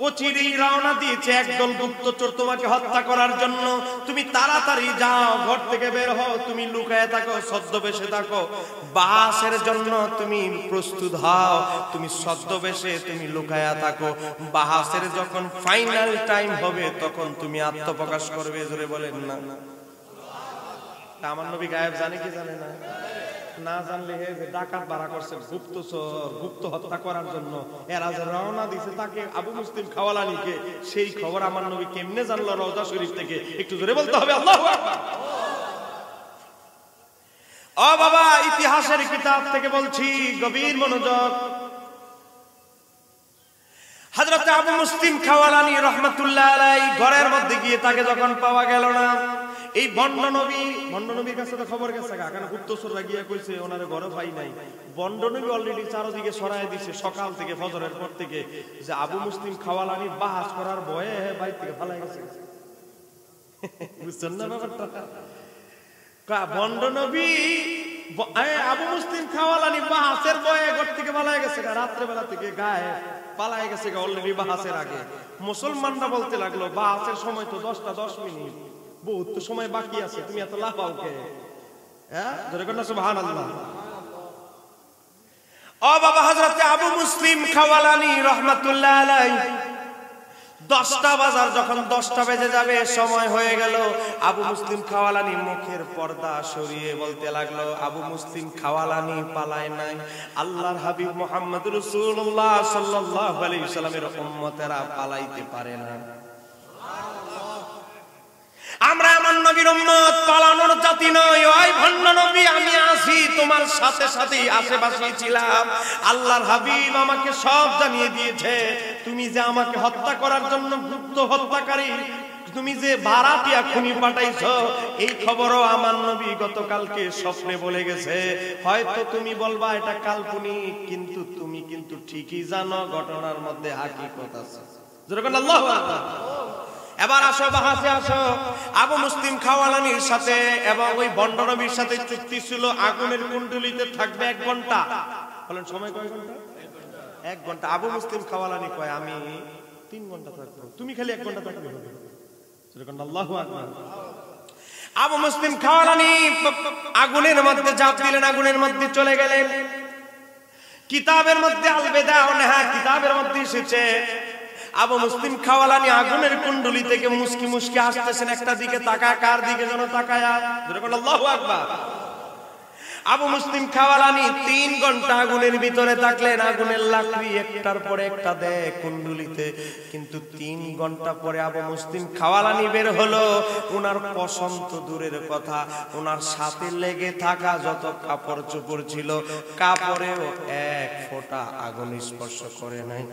অচিরেই রওনা দিয়েছে একদল গুপ্তচর তোমাকে হত্যা করার জন্য। তুমি তাড়াতাড়ি যাও, ঘর থেকে বের হও, তুমি লুকায়ে থাকো, ছদ্মবেশে থাকো, বাসের জন্য তুমি প্রস্তুত হও, তুমি ছদ্মবেশে তুমি লুকায়া থাকো, বাহাসের যখন ফাইনাল টাইম হবে তখন তুমি আত্মপ্রকাশ করবে। জোরে বলেন না। আমার নবী গায়েব জানে কি জানে না? না জানলে যে ডাকাত বাড়া করছে, গুপ্তচর, গুপ্ত হত্যা করার জন্য এরা যে রওনা দিছে তাকে, আবু মুসলিম খাওয়ালানিকে, সেই খবর আমার নবী কেমনে জানলো রওজা শরীফ থেকে? একটু জোরে বলতে হবে আল্লাহু আকবার। ও বাবা, ইতিহাসের কিতাব থেকে বলছি, গভীর মনোযোগ। হযরত আবু মুসলিম খাওয়ালানি রাহমাতুল্লাহ আলাইহি ঘরের মধ্যে গিয়ে তাকে যখন পাওয়া গেল না, এই ভণ্ড নবীর কাছে তো খবর গেছে, কারণ গুপ্তচররা গিয়ে কইছে ওনারে ঘরে পাই নাই। ভণ্ড নবী অলরেডি চারদিকে ছড়ায় দিছে সকাল থেকে, ফজরের পর থেকে, যে আবু মুসলিম খাওয়ালানি বাহাস করার ভয়ে বাড়ি থেকে পালাই গেছে। বুঝছেন না ব্যাপারটা? ভণ্ড নবী আবু মুসলিম খাওয়ালানি বাহাসের ভয়ে ঘর থেকে পালাই গেছে, রাত্রে বেলা থেকে গায়ে পালাই গেছে অলরেডি বাহাসের আগে। মুসলমানরা বলতে লাগলো, বাহাসের সময় তো 10টা 10 মিনিট, বহুত তো সময় বাকি আছে, তুমি এত লাফাও কে? হ্যাঁ, জোরে কর না সুবহানাল্লাহ। ও বাবা, হযরত আবু মুসলিম খাওয়ালানি রাহমাতুল্লাহ আলাইহি 10টা বাজার, যখন 10টা বেজে যাবে সময় হয়ে গেল, আবু মুসলিম খাওয়ালানি মুখের পর্দা সরিয়ে বলতে লাগলো, আবু মুসলিম খাওয়ালানি পালায় নাই, আল্লাহর হাবিব মুহাম্মদ রাসূলুল্লাহ সাল্লাল্লাহু আলাইহি ওয়াসাল্লামের উম্মতেরা পালাইতে পারে না। আমরা এমন নবীর উম্মত, পালানোর জাতি নয়। ওই ভণ্ড নবী, আমি আসি তোমার সাথে সাথে আশেপাশেই ছিলাম, আল্লাহর হাবিব আমাকে সব জানিয়ে দিয়েছে, তুমি যে আমাকে হত্যা করার জন্য গুপ্ত হত্যাকারী, তুমি যে ভাড়াটিয়া খুনি পাঠাইছো, এই খবরও আমার নবী গতকালকে স্বপ্নে বলে গেছে। হয়তো তুমি বলবা এটা কাল্পনিক, কিন্তু তুমি কিন্তু ঠিকই জানো ঘটনার মধ্যে হাকিকত আছে। যেরকম আল্লাহু আকবার। এবার আসো, বাহাসে আসো। আবু মুসলিম খাওয়ালানির সাথে এবং ওই ভণ্ড নবীর সাথে চুক্তি ছিল, আগুনের কুণ্ডলিতে থাকবে 1 ঘন্টা। বলেন সময় কয় ঘন্টা? 1 ঘন্টা। আবু মুসলিম খাওয়ালানি কয়, আমি 3 ঘন্টা থাকবো, তুমি খালি 1 ঘন্টা থাকলে হবে। যেরকম আল্লাহু আকবার। আবু মুসলিম খাওয়ালানি আগুনের মধ্যে ঝাঁপ দিলেন, আগুনের মধ্যে চলে গেলেন। কিতাবের মধ্যে আল বেদা ওয়া নেহা কিতাবের মধ্যে এসেছে, আবু মুসলিম খাওয়ালানি আগুনের কুণ্ডলি থেকে মুস্কি মুস্কি আসতেছেন, একটা দিকে তাকায়, কার দিকে যেন তাকায়? যেরকম আল্লাহু আকবার। আবু মুসলিম খাওয়ালানি 3 ঘন্টা আগুনের ভিতরে থাকলেন, আগুনের লাকড়ি একটার পর একটা দেয় কুণ্ডলিতে, কিন্তু 3 ঘন্টা পরে আবু মুসলিম খাওয়ালানি বের হলো। ওনার পছন্দ দূরের কথা, ওনার সাথে লেগে থাকা যত কাপড় চোপড় ছিল, কাপড়েও 1 ফোঁটা আগুন স্পর্শ করে নাই।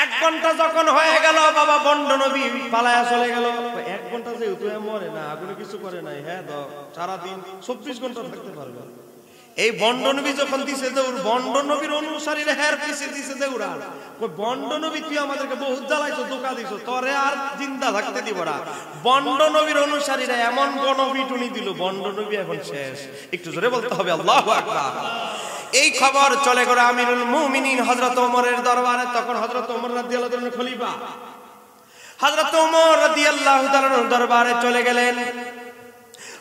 1 ঘন্টা যখন হয়ে গেল, বাবা ভণ্ড নবী পালায়া চলে গেল। 1 ঘন্টা যেহেতু মরে না, আগুনে কিছু করে নাই, হ্যাঁ সারাদিন 24 ঘন্টা থাকতে পারবে। এই ভণ্ড নবী যখন দিছে দৌড়, ভণ্ড নবীর অনুসারীরা হের পিছে দিছে দৌড়। ভণ্ড নবী, তুই আমাদেরকে বহুত জ্বালাইছো, ধোঁকা দিছো, তোরে আর জিন্দা থাকতে দিব না। ভণ্ড নবীর অনুসারীরা এমন গণপিটুনি দিল, ভণ্ড নবী এখন শেষ। একটু জোরে বলতে হবে আল্লাহু আকবার। এই খবর চলে গেল আমিরুল মুমিনিন হযরত ওমরের দরবারে। তখন হযরত ওমর রাদিয়াল্লাহু তাআলা খলিফা, হযরত ওমর রাদিয়াল্লাহু তাআলার দরবারে চলে গেলেন।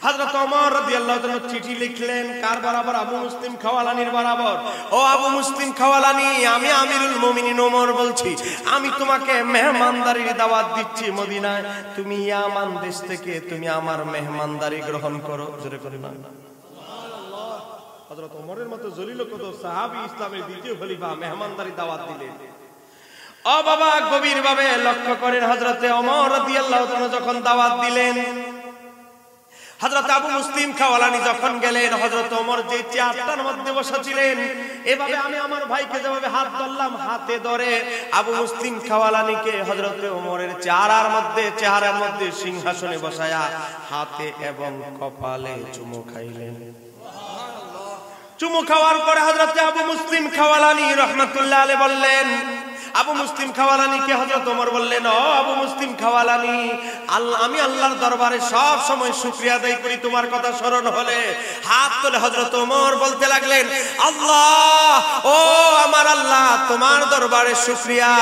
হযরত ওমর রাদিয়াল্লাহু তাআলা চিঠি লিখলেন, কার বরাবর? আবু মুসলিম খাওয়ালানির বরাবর। ও আবু মুসলিম খাওয়ালানি, আমি আমিরুল মুমিনিন ওমর বলছি, আমি তোমাকে মেহমানদারির দাওয়াত দিচ্ছি মদিনায়, তুমি ইয়ামান দেশ থেকে তুমি আমার মেহমানদারি গ্রহণ করো। জোরে করে না। হযরত ওমরের মতো জলিল কদর সাহাবী, ইসলামের দ্বিতীয় খলিফা, মেহমানদারি দাওয়াত দিলেন। ও বাবা, গভীর ভাবে লক্ষ্য করেন, হযরতে ওমর রাদিয়াল্লাহু তাআলা যখন দাওয়াত দিলেন, হযরত আবু মুসলিম খাওয়ালানি যখন গেলেন, হযরত ওমর যে চেয়ারটার মধ্যে বসা ছিলেন, এভাবে আমি আমার ভাইকে যেভাবে হাত ধরলাম, হাতে ধরে আবু মুসলিম খাওয়ালানিকে হযরত ওমরের চেহারার মধ্যে সিংহাসনে বসায়া হাতে এবং কপালে চুমু খাইলেন। চুমু খাওয়ার পরে হযরত আবু মুসলিম খাওয়ালানি রাহমাতুল্লাহ আলাইহি বললেন, আবু মুসলিম খাওয়ালানিকে হযরত ওমর বললেন, ও আবু মুসলিম খাওয়ালানি, আমি আল্লাহর দরবারে সব সময় শুকরিয়া আদায় করি, তোমার কথা স্মরণ হলে। হাত তুলে হযরত ওমর বলতে লাগলেন, আল্লাহ, ও আমার আল্লাহ, তোমার দরবারে শুকরিয়া।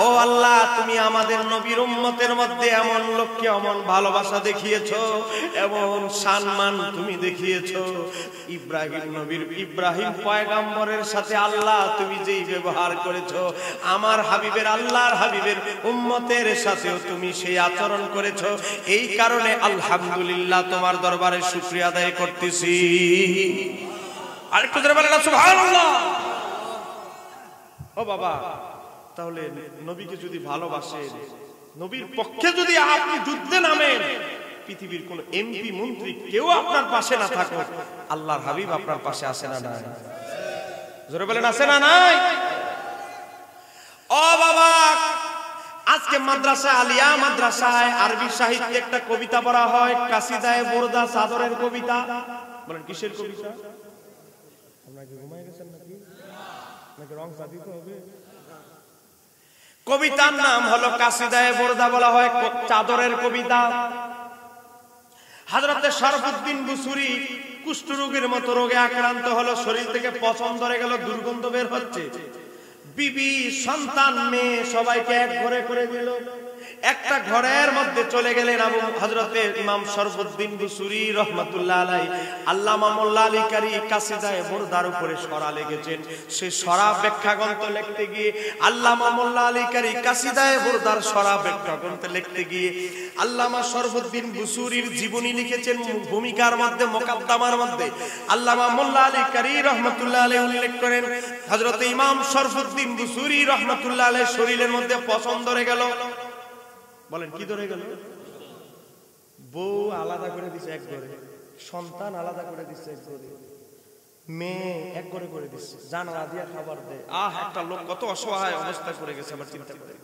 ও আল্লাহ, তুমি আমাদের নবীর উম্মতের মধ্যে এমন লোককে এমন ভালোবাসা দেখিয়েছো, এমন সম্মান তুমি দেখিয়েছো। ইব্রাহিম পয়গম্বরের সাথে আল্লাহ তুমি যেই ব্যবহার করেছো, আমার হাবিবের, আল্লাহর হাবিবের উম্মতের সাথেও তুমি সেই আচরণ করেছো। এই কারণে আলহামদুলিল্লাহ তোমার দরবারে শুকরিয়া আদায় করতেছি। আরেকটু জোরে বলেন সুবহানাল্লাহ। ও বাবা, তাহলে নবীকে যদি ভালোবাসেন, নবীর পক্ষে যদি আপনি যুদ্ধে নামেন, পৃথিবীর কোন এমপি মন্ত্রী কেউ আপনার পাশে না থাকুক, আল্লাহর হাবিব আপনার পাশে আছে না নাই? জোরে বলেন আছে না নাই? ও বাবা, আজকে মাদ্রাসা, আলিয়া মাদ্রাসায় আরবি সাহিত্যে একটা কবিতা পড়া হয়, কাসিদায়ে বুরদা, চাদরের কবিতা। বলেন কিসের কবিতা? আপনারা কি ঘুমায় গেছেন নাকি? নাকি রং সাদিতে হবে? কবিতার নাম হলো কাসিদায়ে বুরদা, বলা হয় চাদরের কবিতা। হযরতে শরফুদ্দীন বুসুরি কুষ্ঠ রোগের মতো রোগে আক্রান্ত হলো, শরীর থেকে পচন ধরে গেল, দুর্গন্ধ বের হচ্ছে। বিবি, সন্তান, মেয়ে সবাইকে এক ঘরে করে দিল। একটা ঘরের মধ্যে চলে গেলেন হযরতে ইমাম শরফুদ্দীন বুসুরি রাহমাতুল্লাহ আলাইহি। আল্লামা মোল্লা আলী কারি কাসিদায়ে বুরদার উপরে সরা লিখেছেন। সেই সরা ব্যাখ্যা গ্রন্থ লিখতে গিয়ে আল্লামা মোল্লা আলী কারি কাসিদায়ে বুরদার সরা ব্যাখ্যা গ্রন্থ লিখতে গিয়ে আল্লামা শরফুদ্দীন বুসুরির জীবনী লিখেছেন। ভূমিকার মধ্যে, মুকাদ্দমার মধ্যে আল্লামা মোল্লা আলী কারি রাহমাতুল্লাহ আলাইহি উল্লেখ করেন, হযরতে ইমাম শরফুদ্দীন বুসুরি রাহমাতুল্লাহ আলাইহি শরীরের মধ্যে পচন ধরে গেল। বলেন কি ধরে গেল? বউ আলাদা করে দিছে এক ঘরে, সন্তান আলাদা করে দিচ্ছে এক ঘরে, মেয়ে এক ঘরে করে দিচ্ছে, জানালা দিয়ে খাবার দেয়। একটা লোক কত অসহায় অবস্থা করে গেছে, আমার চিন্তা করে।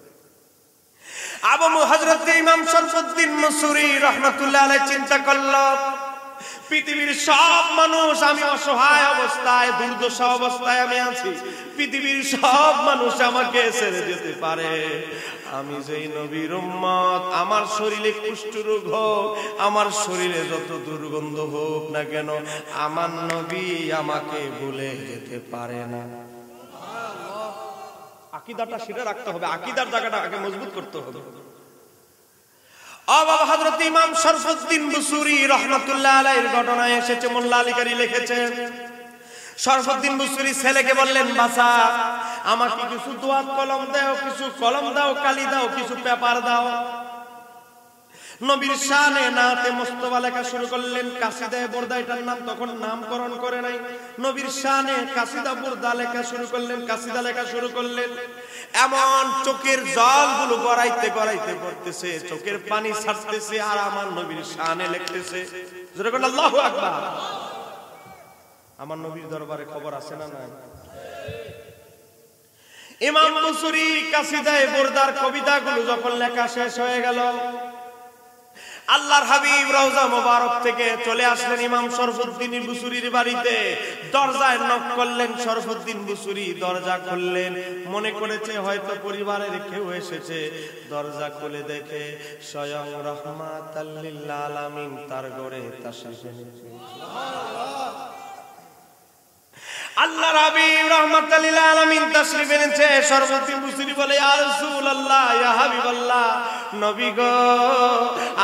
হযরত ইমাম শরফুদ্দীন বুসুরি রাহমাতুল্লাহ আলাইহি চিন্তা করল, পৃথিবীর সব মানুষ, আমি অসহায় অবস্থায়, দুর্দশা অবস্থায় আমি আছি, পৃথিবীর সব মানুষ আমাকে ছেড়ে যেতে পারে, আমি যেই নবীর উম্মত, আমার শরীরে কুষ্ঠ রোগ হোক, আমার শরীরে যত দুর্গন্ধ হোক না কেন, আমার নবী আমাকে ভুলে যেতে পারে না। আকীদাটা সেটা রাখতে হবে, আকীদার জায়গাটা আগে মজবুত করতে হবে। হযরত ইমাম শরফুদ্দীন বুসুরি রাহমাতুল্লাহ আলাইহির ঘটনা এসেছে, মোল্লা আলী কারি লিখেছেন। শরফুদ্দীন বুসুরি ছেলেকে বললেন, বাছা, আমাকে কিছু দোয়াত কলম দাও, কিছু কলম দাও, কালি দাও, কিছু পেপার দাও। নবীর শানে নাতে মুস্তাফা লেখা শুরু করলেন। কাসিদায়ে বুরদা এটার নাম তখন নামকরণ করে নাই। নবীর শানে কাসিদা বুরদা লেখা শুরু করলেন, কাসিদা লেখা শুরু করলেন। এমন চোখের জলগুলো গড়াইতে গড়াইতে পড়তেছে, চোখের পানি ছাড়তেছে, আর আমার নবীর শানে লিখতেছে। জোরে বলেন আল্লাহু আকবার। আমার নবীর দরবারে খবর আছে না নাই? ইমাম বুসুরি কাসিদায়ে বুরদার কবিতাগুলো যখন লেখা শেষ হয়ে গেল, আল্লাহর হাবিব রওজা মোবারক থেকে চলে আসলেন ইমাম শরফুদ্দীন বুসুরির বাড়িতে। দরজায় নক করলেন, শরফুদ্দীন বুসুরি দরজা খুললেন। মনে করেছে হয়তো পরিবারের কেউ এসেছে। দরজা খুলে দেখে স্বয়ং রাহমাতাল লিল আলামিন তার ঘরে তাশরীফ এনেছে। আল্লাহর হাবিব রাহমাতাল লিল আলামিন তাশরীফ এনেছে। শরফুদ্দীন বুসুরি বলে, ইয়া রাসূলুল্লাহ, ইয়া হাবিবাল্লাহ, নবী গো,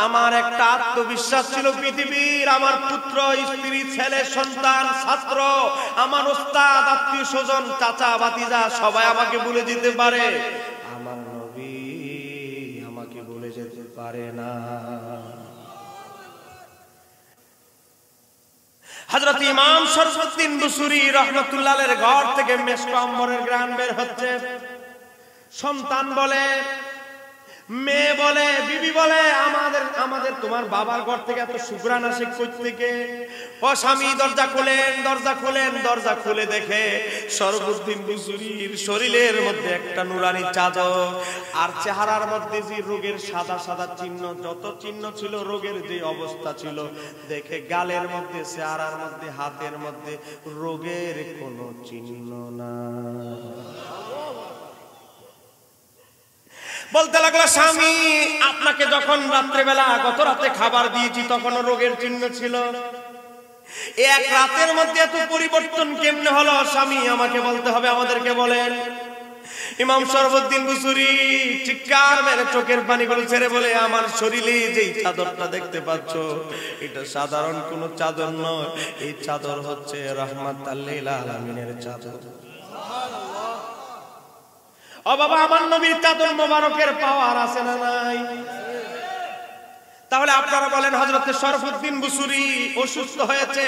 আমার একটা আত্মবিশ্বাস ছিল পৃথিবীর আমার পুত্র, স্ত্রী, ছেলে, সন্তান, ছাত্র, আমার ওস্তাদ, আত্মীয় স্বজন, চাচা, ভাতিজা সবাই আমাকে ভুলে যেতে পারে, আমার নবী আমাকে ভুলে যেতে পারে না। হযরত ইমাম শরফুদ্দীন বুসুরি রাহমাতুল্লাহ আলাইহির ঘর থেকে মেশক আম্বরের ঘ্রাণ বের হচ্ছে। সন্তান বলে, মেয়ে বলে, বিবি বলে, আমাদের তোমার বাবার ঘর থেকে এত সুগ্রাণ আসে কই থেকে? ও স্বামী দরজা খোলেন, দরজা খোলেন। দরজা খুলে দেখে শরফুদ্দীন বুসুরির শরীরের মধ্যে একটা নুরানি চাদর, আর চেহারার মধ্যে যে রোগের সাদা সাদা চিহ্ন, যত চিহ্ন ছিল রোগের যে অবস্থা ছিল, দেখে গালের মধ্যে, চেহারার মধ্যে, হাতের মধ্যে রোগের কোনো চিহ্ন না। বলতে লাগলো, স্বামী আপনাকে যখন রাত্রেবেলা গত রাতে খাবার দিয়েছি তখন রোগের চিহ্ন ছিল, এক রাতের মধ্যে এত পরিবর্তন কেমনে হলো? স্বামী আমাকে বলতে হবে, আমাদেরকে বলেন। ইমাম শরফুদ্দীন বুসুরি চিৎকার মেরে চোখের পানিগুলো ছেড়ে বলে, আমার শরীরে যেই চাদরটা দেখতে পাচ্ছ এটা সাধারণ কোনো চাদর নয়, এই চাদর হচ্ছে রাহমাতাল লিল আলামিনের চাদর। ও বাবা, আমার নবীর চাদর মোবারকের পাওয়ার আছে না নাই? তাহলে আপনারা বলেন, হযরতে শরফুদ্দীন বুসুরি অসুস্থ হয়েছে,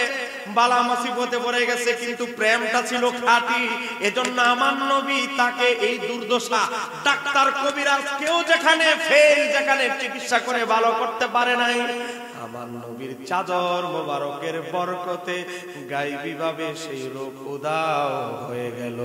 বালা মুসিবতে পড়ে গেছে, কিন্তু প্রেমটা ছিল খাঁটি। এজন্য আমার নবী তাকে এই দুর্দশা, ডাক্তার কবিরাজ কেউ যেখানে ফেল, যেখানে চিকিৎসা করে ভালো করতে পারে নাই, আমার নবীর চাদর মোবারকের বরকতে গায়বী ভাবে সেই রোগ উধাও হয়ে গেল।